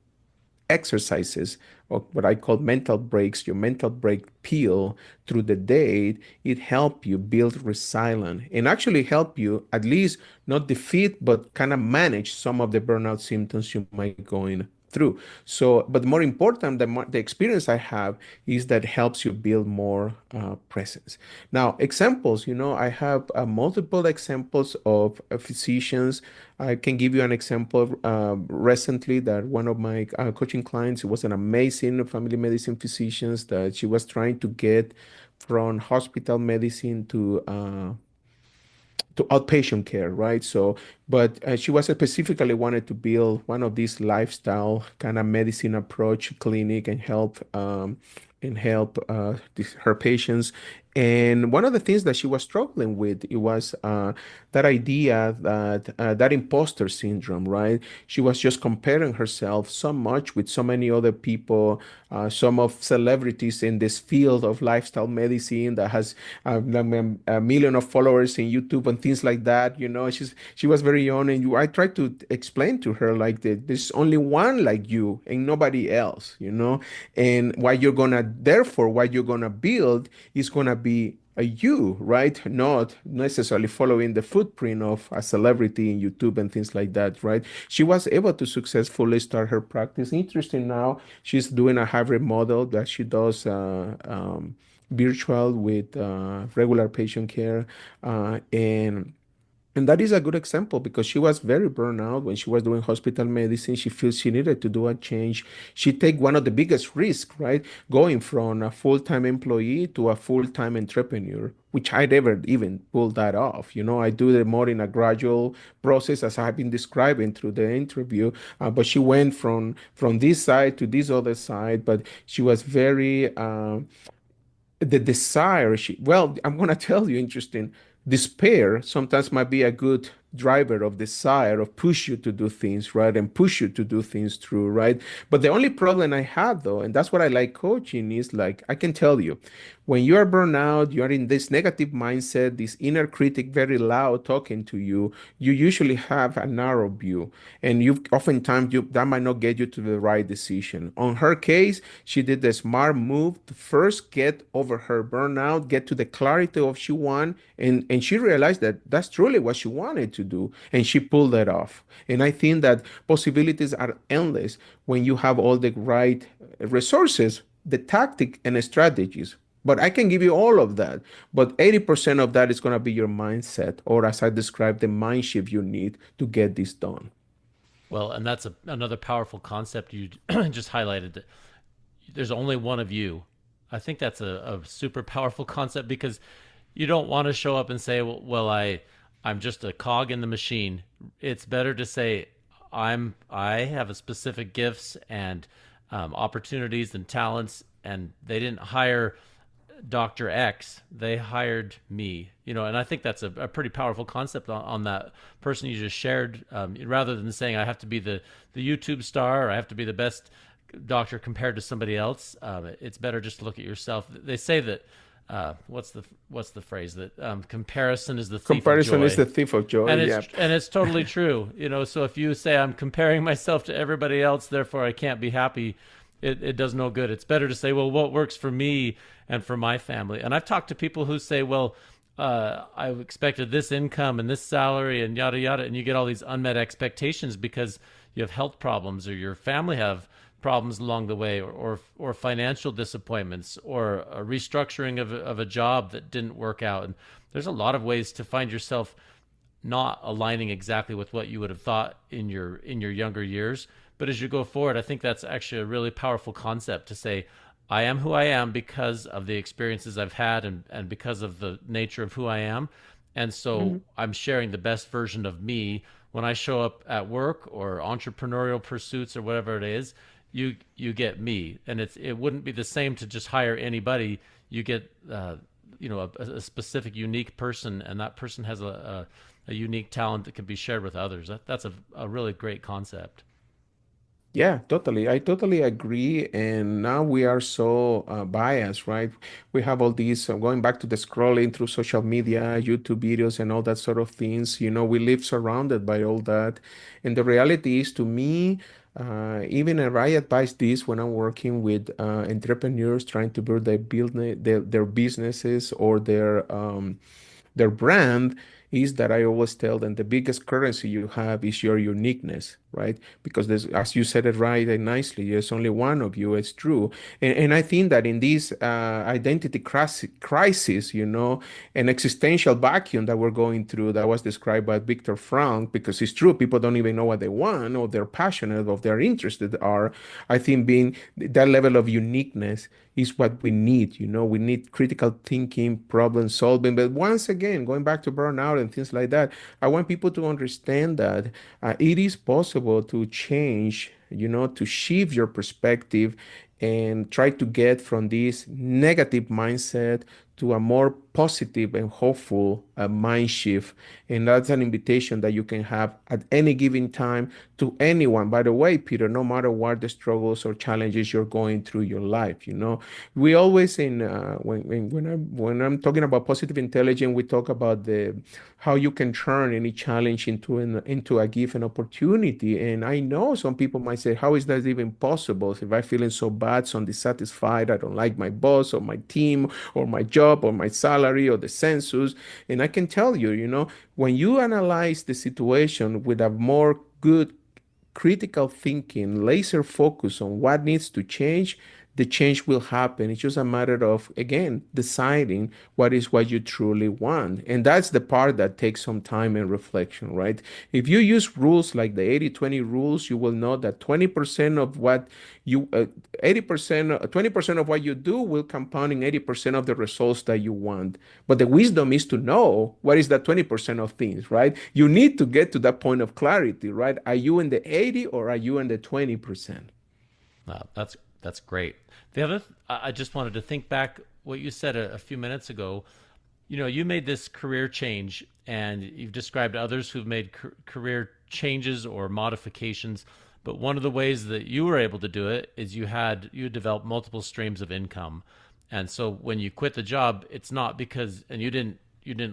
exercises or what I call mental breaks, your mental break peel through the day, it help you build resilience and actually help you at least not defeat, but kind of manage some of the burnout symptoms you might going through. So, but more important, the experience I have is that helps you build more presence. Now, examples, I have multiple examples of physicians. I can give you an example recently that one of my coaching clients was an amazing family medicine physician that she was trying to get from hospital medicine to outpatient care, right? So, but she was specifically wanted to build one of these lifestyle kind of medicine approach clinic and help her patients. And one of the things that she was struggling with it was that idea that imposter syndrome, right? She was just comparing herself so much with so many other people, some of celebrities in this field of lifestyle medicine that has a million of followers in YouTube and things like that. She was very young, and I tried to explain to her like that there's only one like you and nobody else. And what you're gonna build is gonna be a you, right? Not necessarily following the footprint of a celebrity in YouTube and things like that, right? She was able to successfully start her practice. Interesting now, she's doing a hybrid model that she does virtual with regular patient care. And that is a good example because she was very burned out when she was doing hospital medicine. She feels she needed to do a change. She take one of the biggest risks, right? Going from a full-time employee to a full-time entrepreneur, which I never even pulled that off. I do it more in a gradual process as I've been describing through the interview. But she went from this side to this other side, but she was very the desire I'm going to tell you interesting, despair sometimes might be a good driver of desire of push you to do things right and push you to do things through right. But the only problem I have though, and that's what I like coaching, is like I can tell you when you are burned out, you are in this negative mindset, this inner critic very loud talking to you, you usually have a narrow view, and you oftentimes that might not get you to the right decision. On her case, she did the smart move to first get over her burnout, get to the clarity of she want, and she realized that that's truly what she wanted to do, and she pulled that off. And I think that possibilities are endless when you have all the right resources, the tactic and the strategies. But I can give you all of that. But 80% of that is going to be your mindset, or as I described, the mind shift you need to get this done. Well, and that's another powerful concept you just highlighted. That there's only one of you. I think that's a super powerful concept because you don't want to show up and say, well, I'm just a cog in the machine. It's better to say I have a specific gifts and opportunities and talents, and they didn't hire Dr. X, they hired me, and I think that's a pretty powerful concept on that person you just shared. Rather than saying I have to be the YouTube star or I have to be the best doctor compared to somebody else, it's better just to look at yourself. They say that what's the phrase that comparison is the thief of Comparison is joy, the thief of joy. and Yeah. it's totally true. So if you say I'm comparing myself to everybody else, therefore I can't be happy, it does no good. It's better to say, well, what works for me and for my family. And I've talked to people who say, well, I expected this income and this salary and yada yada, and you get all these unmet expectations because you have health problems or your family have problems along the way, or financial disappointments, or a restructuring of a job that didn't work out. And there's a lot of ways to find yourself not aligning exactly with what you would have thought in your younger years. But as you go forward, I think that's actually a really powerful concept to say, I am who I am because of the experiences I've had and because of the nature of who I am. And so Mhm. I'm sharing the best version of me when I show up at work or entrepreneurial pursuits or whatever it is. You get me, and it wouldn't be the same to just hire anybody. You get a specific unique person, and that person has a unique talent that can be shared with others. That's a really great concept. Yeah, totally. I totally agree. And now we are so biased, right? We have all these going back to the scrolling through social media, YouTube videos, and all that sort of things. We live surrounded by all that. And the reality is, to me, even if I advise this when I'm working with entrepreneurs trying to build their businesses or their brand, is that I always tell them the biggest currency you have is your uniqueness, right? Because there's, as you said it right and nicely, there's only one of you. It's true, and I think that in this identity crisis, an existential vacuum that we're going through, that was described by Viktor Frank, because it's true, people don't even know what they want or they're passionate or they're interested are. I think being that level of uniqueness is what we need. We need critical thinking, problem solving. But once again, going back to burnout and things like that, I want people to understand that it is possible to change, to shift your perspective and try to get from this negative mindset to a more positive and hopeful mind shift. And that's an invitation that you can have at any given time to anyone. By the way, Peter, no matter what the struggles or challenges you're going through your life, we always in when I'm talking about positive intelligence, we talk about the how you can turn any challenge into a gift, an opportunity. And I know some people might say, how is that even possible? If I'm feeling so bad, so dissatisfied, I don't like my boss or my team or my job or my salary or the census. And I can tell you, when you analyze the situation with a more good critical thinking, laser focus on what needs to change, the change will happen. It's just a matter of, again, deciding what you truly want. And that's the part that takes some time and reflection, right? If you use rules like the 80-20 rules, you will know that 20% of what you, 80%, 20% of what you do will compound in 80% of the results that you want. But the wisdom is to know what is that 20% of things, right? You need to get to that point of clarity, right? Are you in the 80 or are you in the 20%? That's great. The other, I just wanted to think back what you said a few minutes ago. You made this career change, and you've described others who've made career changes or modifications. But one of the ways that you were able to do it is you developed multiple streams of income, and so when you quit the job, it's not because and you didn't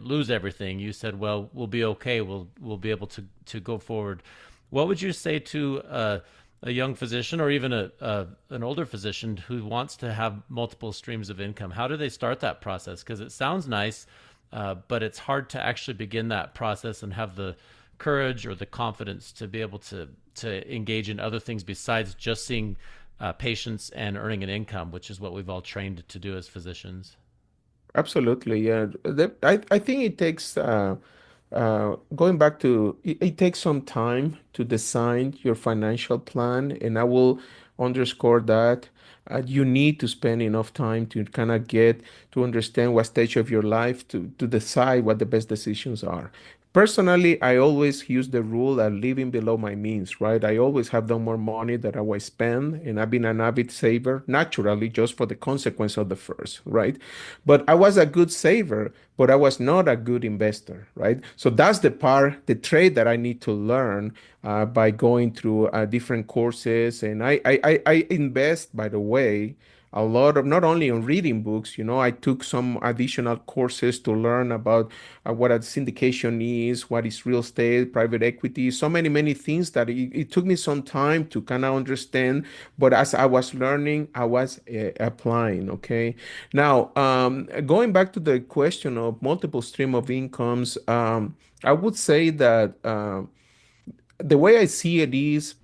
lose everything. You said, well, we'll be okay. We'll be able to go forward. What would you say to a young physician or even an older physician who wants to have multiple streams of income? How do they start that process? Because it sounds nice, but it's hard to actually begin that process and have the courage or the confidence to be able to engage in other things besides just seeing patients and earning an income, which is what we've all trained to do as physicians. Absolutely, yeah. I think it takes going back to it takes some time to design your financial plan, and I will underscore that you need to spend enough time to kind of get to understand what stage of your life to decide what the best decisions are. Personally, I always use the rule of living below my means, right? I always have done more money than I spend, and I've been an avid saver naturally just for the consequence of the first, right? But I was a good saver, but I was not a good investor, right? So that's the part, the trade that I need to learn by going through different courses. And I invest, by the way, a lot of not only on reading books, I took some additional courses to learn about what a syndication is, what is real estate, private equity, so many things that it took me some time to kind of understand. But as I was learning, I was applying. Okay. Now, going back to the question of multiple stream of incomes, I would say that the way I see it is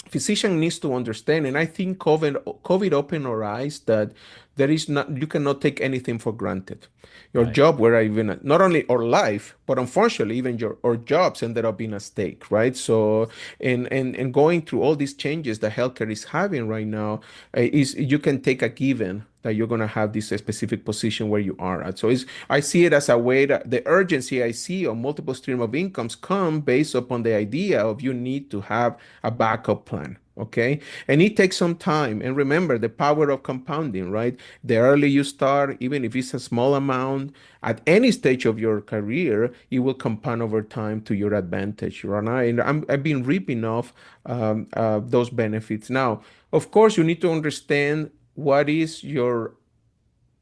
physician needs to understand, and I think COVID opened our eyes that there is not you cannot take anything for granted. Your Right. job, where even not only our life, but unfortunately even your our jobs ended up being at stake, right? So, and going through all these changes that healthcare is having right now, is you can take a given that you're gonna have this specific position where you are at. So I see it as a way that the urgency I see on multiple stream of incomes come based upon the idea of you need to have a backup plan. Okay. And it takes some time. And remember the power of compounding, right? The early you start, even if it's a small amount, at any stage of your career, it will compound over time to your advantage, right? And I've been reaping off those benefits. Now, of course, you need to understand what is your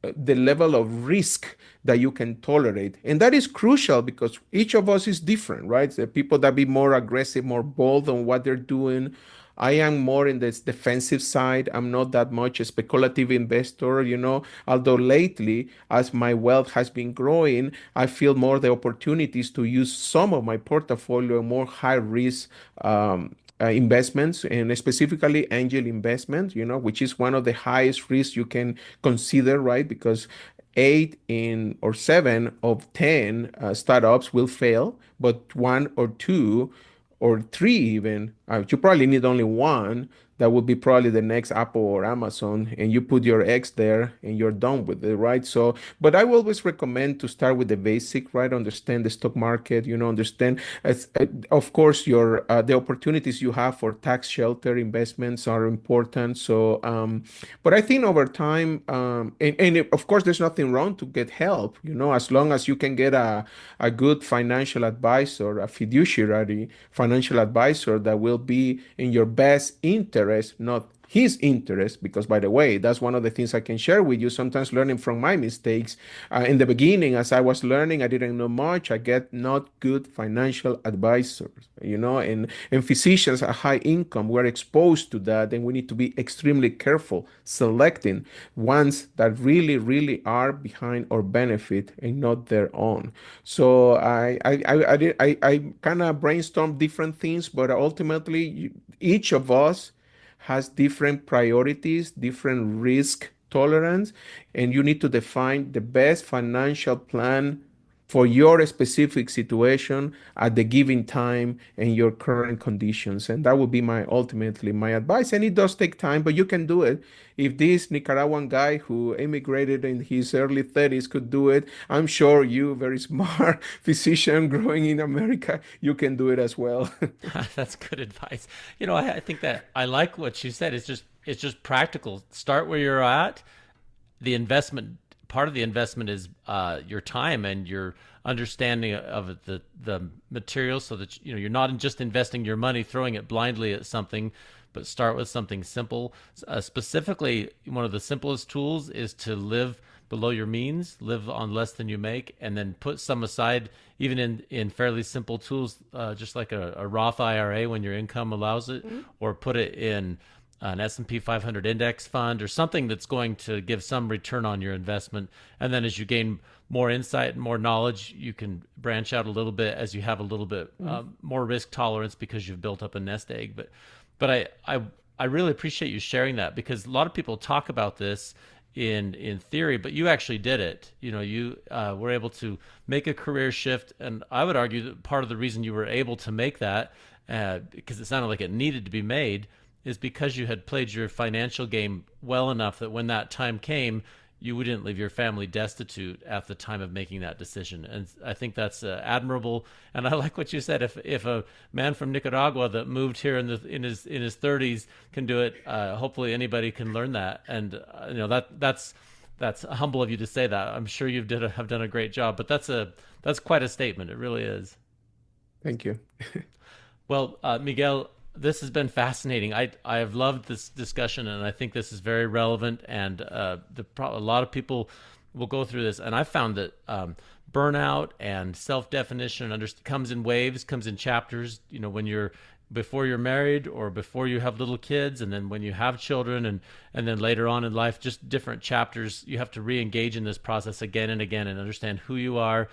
the level of risk that you can tolerate. And that is crucial because each of us is different, right? The people that be more aggressive, more bold on what they're doing. I am more in this defensive side. I'm not that much a speculative investor, although lately, as my wealth has been growing, I feel more the opportunities to use some of my portfolio more high risk investments and specifically angel investment, which is one of the highest risks you can consider, right? Because eight in or seven of 10 startups will fail, but one or two or three even, you probably need only one that will be probably the next Apple or Amazon, and you put your eggs there and you're done with it, right? So, but I will always recommend to start with the basic, right? Understand the stock market, understand, of course, your the opportunities you have for tax shelter investments are important. So, but I think over time, of course, there's nothing wrong to get help, as long as you can get a good financial advisor, a fiduciary financial advisor that will be in your best interest, not his interest, because by the way, that's one of the things I can share with you. Sometimes learning from my mistakes. In the beginning, as I was learning, I didn't know much. I get not good financial advisors, and physicians at high income, we're exposed to that, and we need to be extremely careful selecting ones that really, really are behind our benefit and not their own. So I kind of brainstormed different things, but ultimately, each of us has different priorities, different risk tolerance, and you need to define the best financial plan for your specific situation at the given time and your current conditions. And that would be my ultimately my advice. And it does take time, but you can do it. If this Nicaraguan guy who immigrated in his early 30s could do it, I'm sure you, very smart physician growing in America, you can do it as well. That's good advice. I think that I like what you said. It's just practical. Start where you're at. The investment part of the investment is your time and your understanding of the material, so that you're not just investing your money, throwing it blindly at something, but start with something simple. Specifically, one of the simplest tools is to live below your means, live on less than you make, and then put some aside, even in fairly simple tools, just like a Roth IRA when your income allows it, or put it in an S&P 500 index fund or something that's going to give some return on your investment. And then as you gain more insight and more knowledge, you can branch out a little bit as you have a little bit more risk tolerance because you've built up a nest egg. But I really appreciate you sharing that, because a lot of people talk about this in theory, but you actually did it. You were able to make a career shift, and I would argue that part of the reason you were able to make that, because it sounded like it needed to be made, is because you had played your financial game well enough that when that time came, you wouldn't leave your family destitute at the time of making that decision. And I think that's admirable. And I like what you said. If a man from Nicaragua that moved here in his 30s can do it, hopefully anybody can learn that. And that's humble of you to say that. I'm sure have done a great job. But that's quite a statement. It really is. Thank you. Well, Miguel, this has been fascinating. I have loved this discussion, and I think this is very relevant. And a lot of people will go through this, and I found that burnout and self definition comes in waves, comes in chapters. When you're before you're married or before you have little kids, and then when you have children, and then later on in life, just different chapters. You have to re-engage in this process again and again and understand who you are,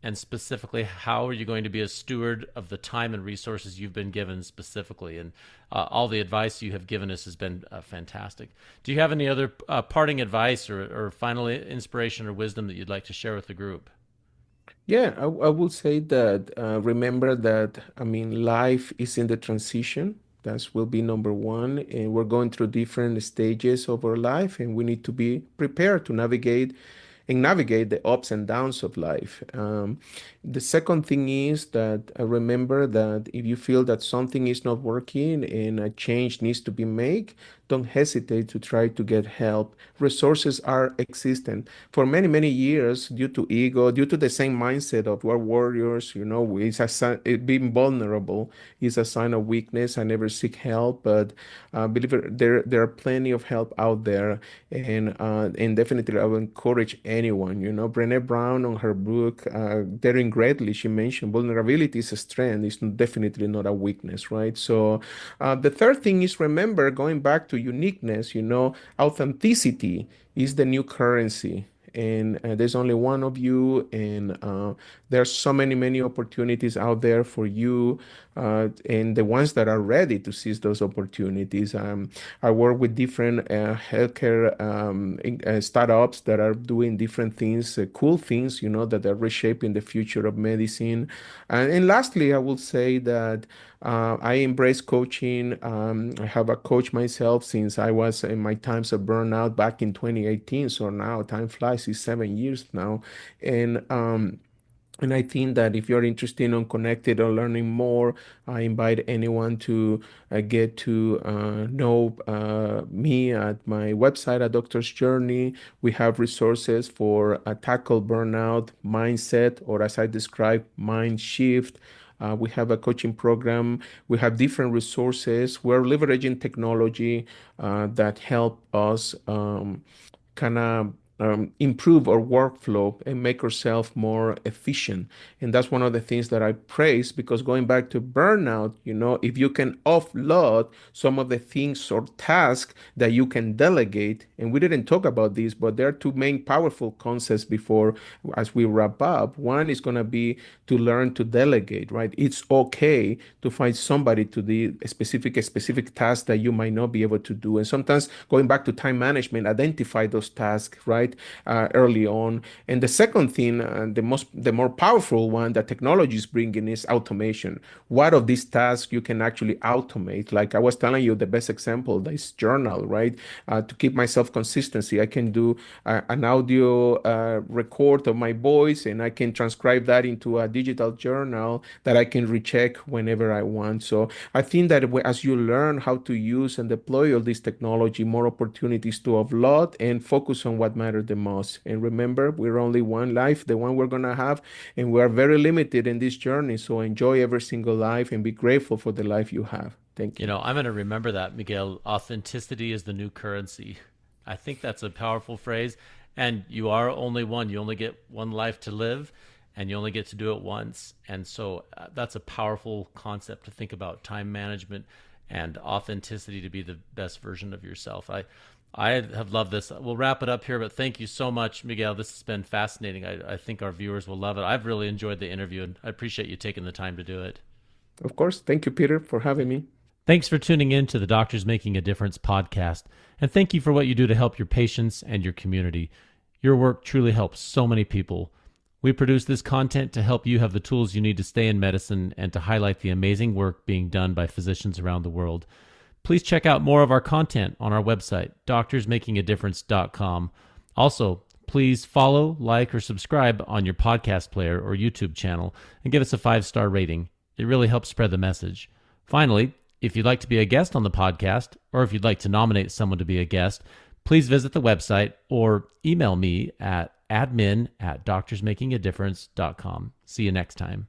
and specifically how are you going to be a steward of the time and resources you've been given specifically. And all the advice you have given us has been fantastic. Do you have any other parting advice or final inspiration or wisdom that you'd like to share with the group? Yeah, I will say that remember that, I mean, life is in the transition. That will be number one. And we're going through different stages of our life, and we need to be prepared to navigate and navigate the ups and downs of life. The second thing is that remember that if you feel that something is not working and a change needs to be made, don't hesitate to try to get help. Resources are existent. For many, many years, due to ego, due to the same mindset of we're warriors, it's being vulnerable is a sign of weakness. I never seek help, but believe it, there are plenty of help out there, and definitely I would encourage anyone. Brené Brown on her book, Daring Greatly, she mentioned vulnerability is a strength. It's definitely not a weakness, right? So the third thing is remember going back to uniqueness. Authenticity is the new currency. And there's only one of you, and there's so many opportunities out there for you, and the ones that are ready to seize those opportunities. I work with different healthcare startups that are doing different things, cool things, that are reshaping the future of medicine. And lastly, I will say that I embrace coaching. I have a coach myself since I was in my times of burnout back in 2018. So now time flies, it's 7 years now. And and I think that if you're interested in connected or learning more, I invite anyone to get to know me at my website, A Doctor's Journey. We have resources for tackle burnout, mindset, or as I described, mind shift. We have a coaching program. We have different resources. We're leveraging technology that help us kind of improve our workflow and make ourselves more efficient. And that's one of the things that I praise because going back to burnout, if you can offload some of the things or tasks that you can delegate, and we didn't talk about this, but there are two main powerful concepts before as we wrap up. One is going to be to learn to delegate, right? It's okay to find somebody to do a specific task that you might not be able to do. And sometimes going back to time management, identify those tasks, right? Early on. And the second thing, the more powerful one that technology is bringing is automation. What of these tasks you can actually automate? Like I was telling you, the best example is journal, right? To keep myself consistency, I can do an audio record of my voice, and I can transcribe that into a digital journal that I can recheck whenever I want. So I think that as you learn how to use and deploy all this technology, more opportunities to offload and focus on what matters the most. And remember, we're only one life, the one we're going to have, and we are very limited in this journey. So enjoy every single life and be grateful for the life you have. Thank you. I'm going to remember that, Miguel. Authenticity is the new currency. I think that's a powerful phrase. And you are only one. You only get one life to live, and you only get to do it once. And so that's a powerful concept to think about time management and authenticity to be the best version of yourself. I have loved this. We'll wrap it up here, but thank you so much, Miguel. This has been fascinating. I think our viewers will love it. I've really enjoyed the interview, and I appreciate you taking the time to do it. Of course. Thank you, Peter, for having me. Thanks for tuning in to the Doctors Making a Difference podcast, and thank you for what you do to help your patients and your community. Your work truly helps so many people. We produce this content to help you have the tools you need to stay in medicine and to highlight the amazing work being done by physicians around the world. Please check out more of our content on our website, doctorsmakingadifference.com. Also, please follow, like, or subscribe on your podcast player or YouTube channel and give us a 5-star rating. It really helps spread the message. Finally, if you'd like to be a guest on the podcast, or if you'd like to nominate someone to be a guest, please visit the website or email me at admin@doctorsmakingadifference.com. See you next time.